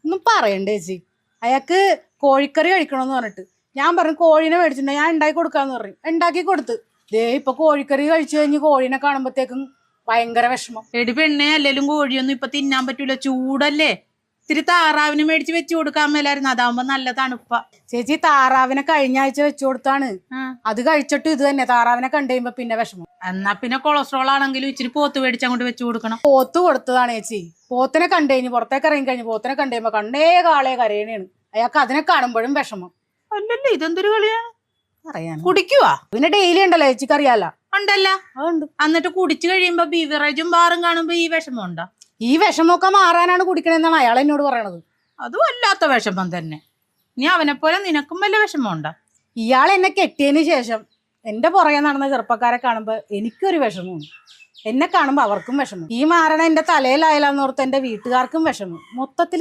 ഒന്നും പറയണ്ടേ ചേച്ചി. അയാൾക്ക് കോഴിക്കറി കഴിക്കണമെന്ന് പറഞ്ഞിട്ട് ഞാൻ പറഞ്ഞു കോഴീനെ മേടിച്ചിട്ടുണ്ടോ, ഞാൻ ഉണ്ടാക്കി കൊടുക്കാന്ന് പറഞ്ഞു. ഉണ്ടാക്കി കൊടുത്ത് ദേ ഇപ്പൊ കോഴിക്കറി കഴിച്ചു കഴിഞ്ഞ് കോഴീനെ കാണുമ്പോഴത്തേക്കും ഭയങ്കര വിഷമം. എടി പെണ്ണെ, അല്ലേലും കോഴിയൊന്നും ഇപ്പൊ തിന്നാൻ പറ്റൂല, ചൂടല്ലേ. ഇത്തിരി താറാവിന് മേടിച്ച് വെച്ചു കൊടുക്കാൻ മേലായിരുന്നു, അതാവുമ്പോ നല്ല തണുപ്പ. ചേച്ചി താറാവിനെ കഴിഞ്ഞ ആഴ്ച വെച്ചു കൊടുത്താണ്. അത് കഴിച്ചിട്ട് ഇത് തന്നെ താറാവിനെ കണ്ടുകഴിയുമ്പോ പിന്നെ വിഷമം. എന്നാ പിന്നെ കൊളസ്ട്രോൾ ആണെങ്കിലും ഇച്ചിരി പോത്ത് മേടിച്ച് അങ്ങോട്ട് വെച്ചു കൊടുക്കണം. പോത്ത് കൊടുത്തതാണ് ചേച്ചി. പോത്തിനെ കണ്ടു കഴിഞ്ഞ് പുറത്തേക്ക് ഇറങ്ങി കഴിഞ്ഞ് പോത്തിനെ കണ്ടുകഴിയുമ്പോ കണ്ടേ കാളെ കരയണേണ്. അയാൾക്ക് അതിനെ കാണുമ്പോഴും വിഷമം. അല്ലല്ലേ, ഇതെന്തൊരു കളിയാണ് അറിയാൻ. കുടിക്കുവാ പിന്നെ ഡെയിലി ഉണ്ടല്ലോ ചേച്ചിക്ക് അറിയാലോ. ഉണ്ടല്ല, അതുണ്ട്. എന്നിട്ട് കുടിച്ചു കഴിയുമ്പോ ബീവറേജും ബാറും കാണുമ്പോ ഈ വിഷമം ഉണ്ടോ? ഈ വിഷമമൊക്കെ മാറാനാണ് കുടിക്കണെന്നാണ് അയാൾ എന്നോട് പറയണത്. അതും അല്ലാത്ത വിഷമം തന്നെ. നീ അവനെ പോലെ നിനക്കും വല്ല വിഷമം ഉണ്ടോ? ഇയാൾ എന്നെ കെട്ടിയതിന് ശേഷം എന്റെ പുറകെ നടന്ന ചെറുപ്പക്കാരെ കാണുമ്പോ എനിക്കൊരു വിഷമവും, എന്നെ കാണുമ്പോ അവർക്കും വിഷമം. ഈ മാറണ എന്റെ തലയിലായാലെന്നോർത്ത് എന്റെ വീട്ടുകാർക്കും വിഷമം. മൊത്തത്തില്